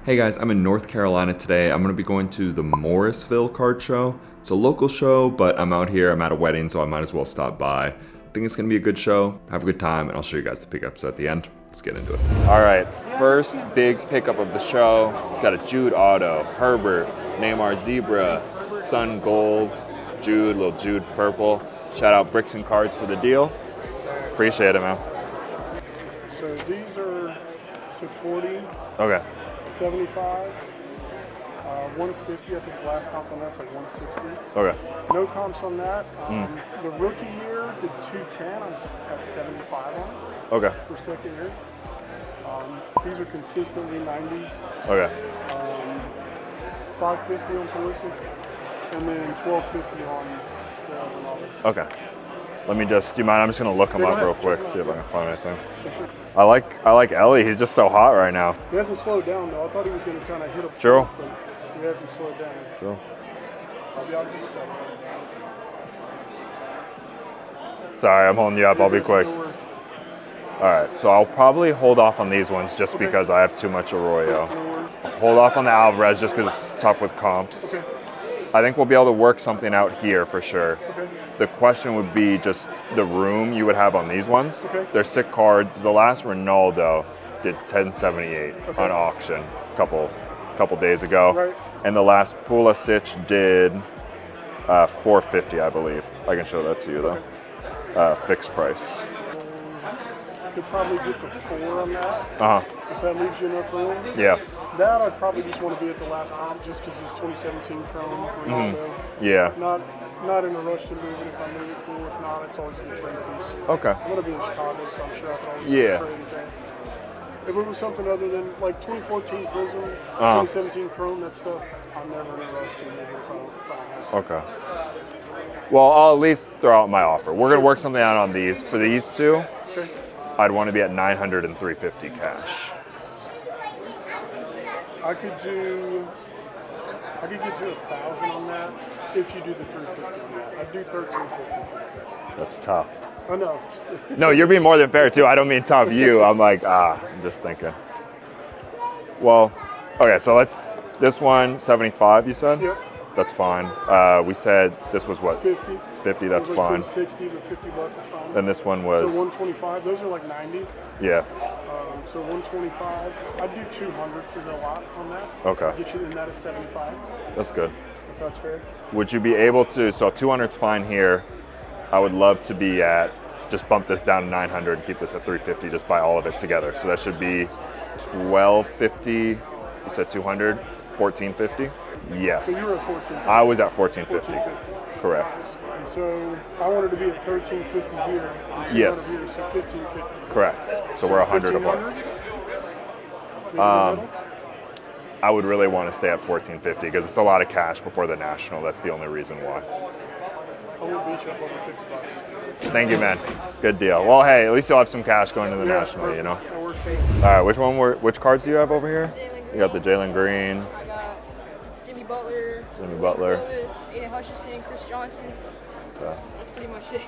Hey guys, I'm in North Carolina today. I'm gonna be going to the Morrisville card show. It's a local show, but I'm out here, I'm at a wedding, so I might as well stop by. I think it's gonna be a good show. Have a good time, and I'll show you guys the pickups at the end. Let's get into it. All right, first big pickup of the show. It's got a Jude Auto, Herbert, Neymar Zebra, Sun Gold, Jude, little Jude Purple. Shout out Bricks and Cards for the deal. Appreciate it, man. So these are 40, Okay. 75, 150. I think the last comp on that's like 160. Okay. No comps on that. The rookie year did 210. I was at 75 on it Okay. for second year. These are consistently 90. Okay. 550 on Pulisic, and then 1250 on the Ronaldo. Okay. Let me just, do you mind? I'm just gonna look him Yeah, go up ahead. real quick, Check see him if I out. can find anything. For sure. I like Ellie. He's just so hot right now. He hasn't slowed down though. I thought he was going to kind of hit a True. but he hasn't slowed down. True. I'll be out just a second. Sorry, I'm holding you up. I'll be quick. No worries. All right, so I'll probably hold off on these ones just Okay. because I have too much Arroyo. No worries. I'll hold off on the Alvarez just because it's tough with comps. Okay. I think we'll be able to work something out here for sure. Okay. The question would be just the room you would have on these ones. Okay. They're sick cards. The last Ronaldo did 1078 Okay. on auction a couple days ago. Right. And the last Pulisic did 450, I believe. I can show that to you though. Fixed price. Could probably get to 4 on that Uh-huh. if that leaves you enough room. Yeah. That I'd probably just want to be at the last comp just because it's 2017 Chrome Ronaldo. Yeah. Not in a rush to move it. If I move it, cool. If not, it's always a good trade piece. Okay. I'm gonna be in Chicago, so I'm sure I could always Yeah. trade anything. If it was something other than like 2014 Prism, Uh-huh. 2017 Chrome, that stuff, I'm never in a rush to move it if I don't have to. Okay. Well, I'll at least throw out my offer. We're gonna work something out on these. For these two, Okay. I'd want to be at 900 and 350 cash. I could get to 1,000 on that if you do the 350 on that. I'd do 1,350. That's tough. I know. No, you're being more than fair too. I don't mean tough you. I'm like, I'm just thinking. Well, okay, so this one, 75, you said? Yep. That's fine. We said this was what? 50. 50, that's It was like fine. 60, but 50 bucks is fine. Then this one So was, 125. Those are like 90. yeah, So 125. I'd do 200 for the lot on that. okay, Get you in that at 75. that's good. If that's fair. Would you be able to, so 200's fine here. I would love to be at, just bump this down to 900 and keep this at 350, just buy all of it together. So that should be 1250, you said 200, 1450? Yes. So you were at 1450. I was at 1450, 1450. correct. And so I wanted to be at 1350 here. And 200 Yes. Here, so 1550. Correct. So we're 100 above. 1500? I would really want to stay at 1450 because it's a lot of cash before the national. That's the only reason why. I will beat you up over 50 bucks. Thank you, man. Good deal. Well, hey, at least you'll have some cash going to the Yeah, national, perfect. you know. That works for me. All right, which cards do you have over here? You got the Jalen Green, I got Jimmy Butler, Jimmy Butler. Lewis, Aiden Hutchinson, Chris Johnson. Okay. That's pretty much it.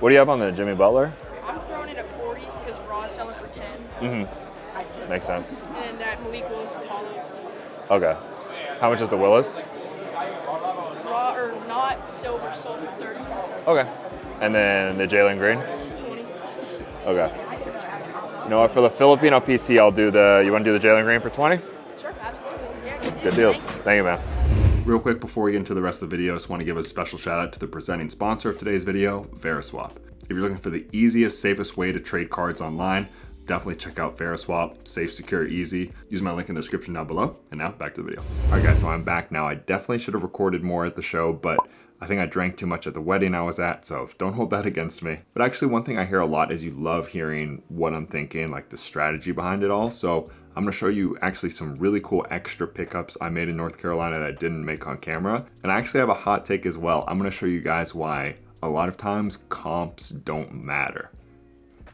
What do you have on the Jimmy Butler? I'm throwing it at 40 because Raw is selling for 10. Mm-hmm. Makes sense. And that Malik Willis is hollows. Okay. How much is the Willis? Raw or not silver sold for 30. Okay. And then the Jalen Green? 20. Okay. You know what? For the Filipino PC, I'll do you want to do the Jalen Green for 20? Sure, absolutely. Yeah, Good deal. Thank you. Thank you, man. Real quick before we get into the rest of the video, I just want to give a special shout out to the presenting sponsor of today's video, Veriswap. If you're looking for the easiest, safest way to trade cards online, definitely check out Veriswap. Safe, secure, easy. Use my link in the description down below. And now back to the video. All right, guys, so I'm back now. I definitely should have recorded more at the show, but I think I drank too much at the wedding I was at, so don't hold that against me. But actually, one thing I hear a lot is you love hearing what I'm thinking, like the strategy behind it all. So I'm gonna show you actually some really cool extra pickups I made in North Carolina that I didn't make on camera. And I actually have a hot take as well. I'm gonna show you guys why a lot of times comps don't matter.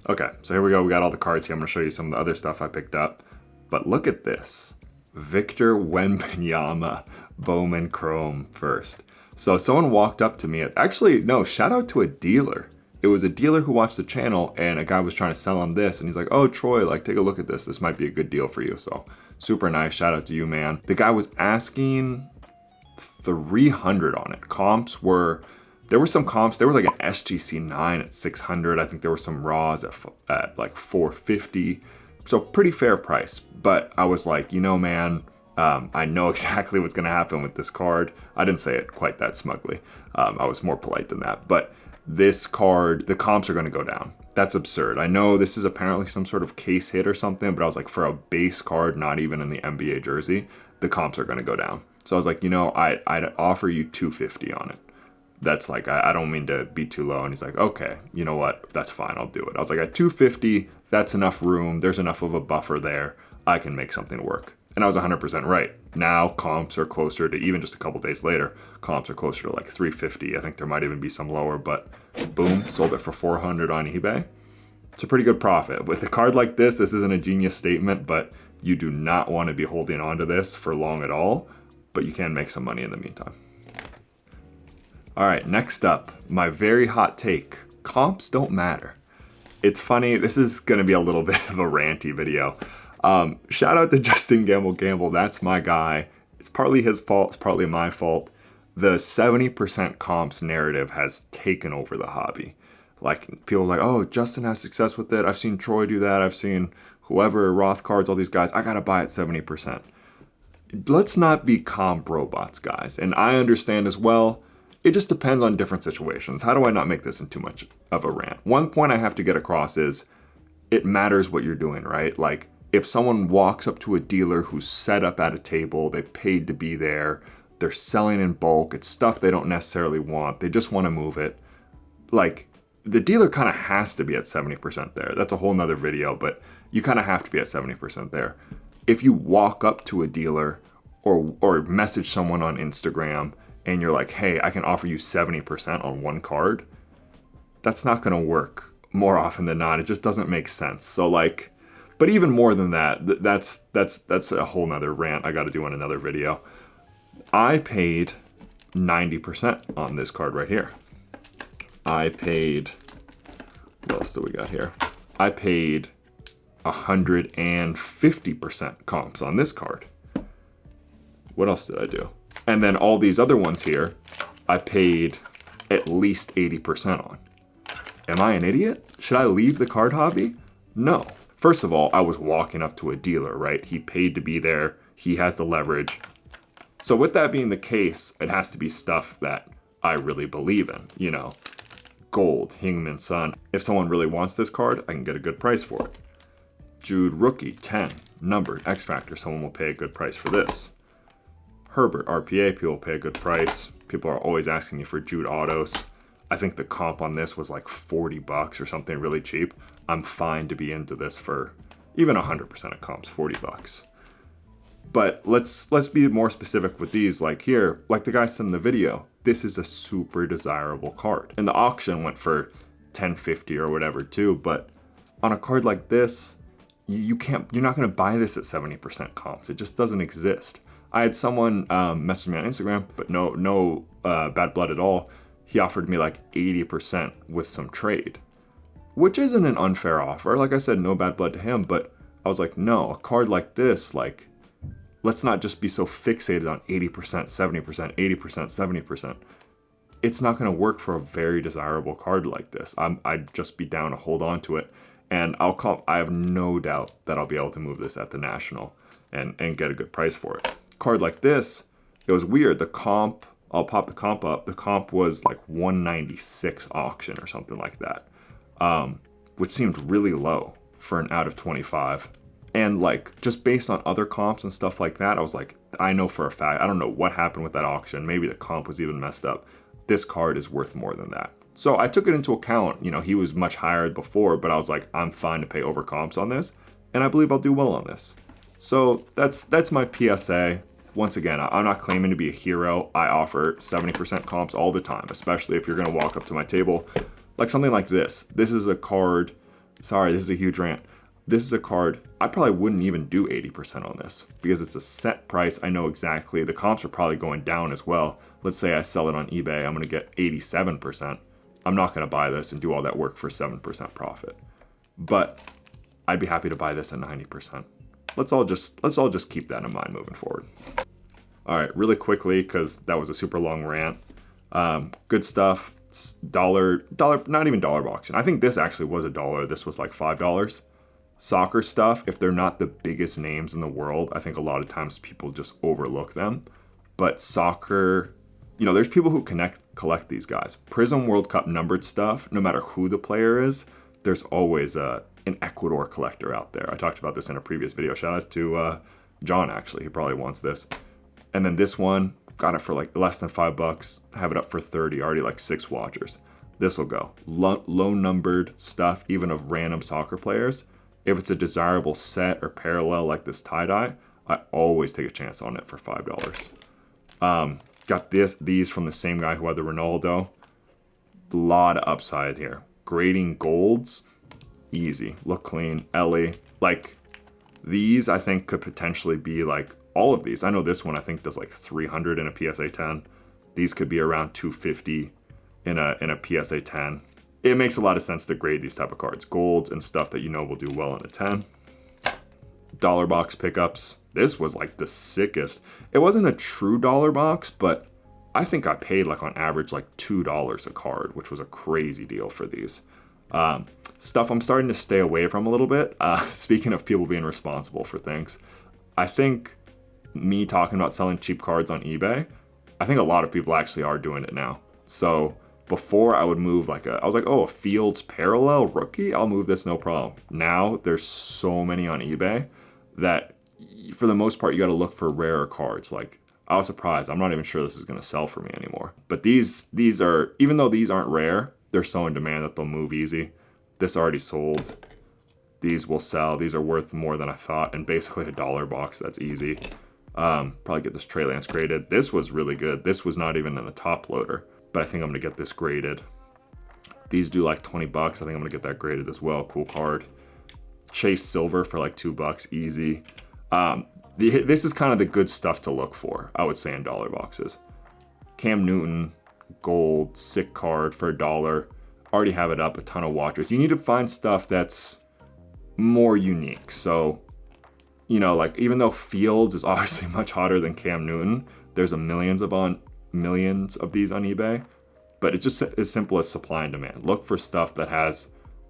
Okay, so here we go. We got all the cards here. I'm gonna show you some of the other stuff I picked up. But look at this. Victor Wembanyama Bowman Chrome first. So someone walked up to me, actually, no, shout out to a dealer. It was a dealer who watched the channel, and a guy was trying to sell him this, and he's like, oh, Troy, like, take a look at this. This might be a good deal for you. So super nice. Shout out to you, man. The guy was asking 300 on it. There were some comps. There was like an SGC 9 at 600. I think there were some raws at like 450. So pretty fair price. But I was like, you know, man, I know exactly what's going to happen with this card. I didn't say it quite that smugly. I was more polite than that. But this card, the comps are going to go down. That's absurd. I know this is apparently some sort of case hit or something, but I was like, for a base card, not even in the NBA jersey, the comps are going to go down. So I was like, you know, I'd offer you 250 on it. That's like, I don't mean to be too low. And he's like, okay, you know what? That's fine. I'll do it. I was like, at 250, that's enough room. There's enough of a buffer there. I can make something work. And I was 100% right. Now comps are closer to, even just a couple days later, comps are closer to like 350. I think there might even be some lower, but boom, sold it for 400 on eBay. It's a pretty good profit. With a card like this isn't a genius statement, but you do not want to be holding on to this for long at all, but you can make some money in the meantime. All right, next up, my very hot take. Comps don't matter. It's funny, this is gonna be a little bit of a ranty video. Shout out to Justin Gamble. That's my guy. It's partly his fault, it's partly my fault. The 70% comps narrative has taken over the hobby. Like, people are like, oh, Justin has success with it. I've seen Troy do that. I've seen whoever, Roth cards, all these guys. I gotta buy at 70%. Let's not be comp robots, guys. And I understand as well, it just depends on different situations. How do I not make this into too much of a rant? One point I have to get across is it matters what you're doing, right? Like, if someone walks up to a dealer who's set up at a table, they paid to be there, they're selling in bulk, it's stuff they don't necessarily want, they just want to move it. Like, the dealer kind of has to be at 70% there. That's a whole nother video, but you kind of have to be at 70% there. If you walk up to a dealer or message someone on Instagram and you're like, hey, I can offer you 70% on one card, that's not going to work more often than not. It just doesn't make sense. So like, but even more than that, that's a whole nother rant I got to do on another video. I paid 90% on this card right here. I paid, what else do we got here? I paid 150% comps on this card. What else did I do? And then all these other ones here, I paid at least 80% on. Am I an idiot? Should I leave the card hobby? No. First of all, I was walking up to a dealer, right? He paid to be there. He has the leverage. So with that being the case, it has to be stuff that I really believe in, you know, gold, Hingman Sun. If someone really wants this card, I can get a good price for it. Jude Rookie, 10, numbered, X Factor, someone will pay a good price for this. Herbert, RPA, people will pay a good price. People are always asking me for Jude autos. I think the comp on this was like 40 bucks or something really cheap. I'm fine to be into this for even 100% of comps, 40 bucks. But let's be more specific with these. Like here, like the guy said in the video, this is a super desirable card. And the auction went for $10.50 or whatever too, but on a card like this, you're not gonna buy this at 70% comps. It just doesn't exist. I had someone message me on Instagram, but no bad blood at all. He offered me like 80% with some trade, which isn't an unfair offer. Like I said, no bad blood to him, but I was like, no, a card like this, like, let's not just be so fixated on 80%, 70%, 80%, 70%. It's not gonna work for a very desirable card like this. I'd just be down to hold on to it. And I have no doubt that I'll be able to move this at the National and get a good price for it. Card like this, it was weird. The comp, I'll pop the comp up. The comp was like 196 auction or something like that, which seemed really low for an out of 25. And like, just based on other comps and stuff like that, I was like, I know for a fact, I don't know what happened with that auction. Maybe the comp was even messed up. This card is worth more than that. So I took it into account. You know, he was much higher before, but I was like, I'm fine to pay over comps on this. And I believe I'll do well on this. So that's my PSA. Once again, I'm not claiming to be a hero. I offer 70% comps all the time, especially if you're gonna walk up to my table. Like something like this. This is a card, sorry, this is a huge rant. This is a card, I probably wouldn't even do 80% on this because it's a set price. I know exactly, the comps are probably going down as well. Let's say I sell it on eBay, I'm gonna get 87%. I'm not going to buy this and do all that work for 7% profit. But I'd be happy to buy this at 90%. Let's all just keep that in mind moving forward. All right, really quickly, because that was a super long rant. Good stuff. Dollar, not even dollar boxing. I think this actually was $1. This was like $5. Soccer stuff, if they're not the biggest names in the world, I think a lot of times people just overlook them. But soccer, you know, there's people who collect these guys. Prism World Cup numbered stuff, no matter who the player is, there's always an Ecuador collector out there. I talked about this in a previous video. Shout out to John, actually. He probably wants this. And then this one, got it for like less than $5. Have it up for 30, already like 6 watchers. This will go. Low numbered stuff, even of random soccer players. If it's a desirable set or parallel like this tie-dye, I always take a chance on it for $5. Got these from the same guy who had the Ronaldo. A lot of upside here. Grading golds, easy. Look clean. Ellie. Like, these I think could potentially be like all of these. I know this one I think does like 300 in a PSA 10. These could be around 250 in a PSA 10. It makes a lot of sense to grade these type of cards. Golds and stuff that you know will do well in a 10. Dollar box pickups. This was like the sickest. It wasn't a true dollar box, but I think I paid like on average like $2 a card, which was a crazy deal for these. Stuff I'm starting to stay away from a little bit. Speaking of people being responsible for things, I think me talking about selling cheap cards on eBay, I think a lot of people actually are doing it now. So before I would move I was like, oh, a Fields parallel rookie, I'll move this no problem. Now there's so many on eBay that for the most part you got to look for rarer cards. Like, I was surprised. I'm not even sure this is going to sell for me anymore. But these are, even though these aren't rare, they're so in demand that they'll move easy. This already sold. These will sell. These are worth more than I thought, and basically a dollar box. That's easy. Probably get this Trey Lance graded. This was really good. This was not even in the top loader, but I think I'm gonna get this graded. These do like 20 bucks. I think I'm gonna get that graded as well. Cool card. Chase Silver for like $2, easy. This is kind of the good stuff to look for, I would say, in dollar boxes. Cam Newton, gold, sick card for $1. Already have it up, a ton of watchers. You need to find stuff that's more unique. So, you know, like, even though Fields is obviously much hotter than Cam Newton, there's millions of these on eBay, but it's just as simple as supply and demand. Look for stuff that has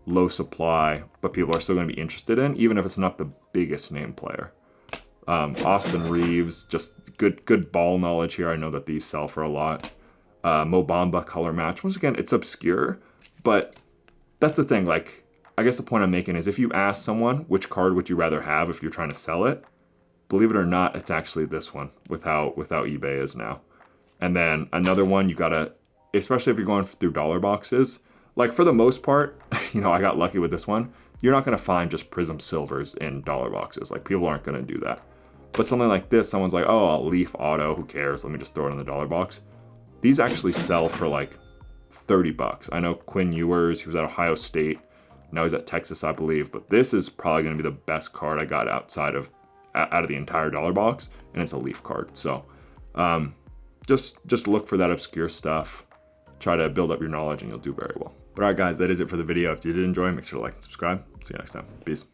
low supply, but people are still going to be interested in, even if it's not the biggest name player. Austin Reeves, just good ball knowledge here. I know that these sell for a lot. Mo Bamba color match. Once again, it's obscure, but that's the thing. Like, I guess the point I'm making is if you ask someone which card would you rather have if you're trying to sell it, believe it or not, it's actually this one with how eBay is now. And then another one, you gotta, especially if you're going through dollar boxes, like for the most part, you know, I got lucky with this one. You're not gonna find just Prism Silvers in dollar boxes. Like, people aren't gonna do that. But something like this, someone's like, oh, a Leaf Auto, who cares? Let me just throw it in the dollar box. These actually sell for like 30 bucks. I know Quinn Ewers, he was at Ohio State. Now he's at Texas, I believe. But this is probably going to be the best card I got out of the entire dollar box, and it's a Leaf card. So just look for that obscure stuff. Try to build up your knowledge, and you'll do very well. But all right, guys, that is it for the video. If you did enjoy, make sure to like and subscribe. See you next time. Peace.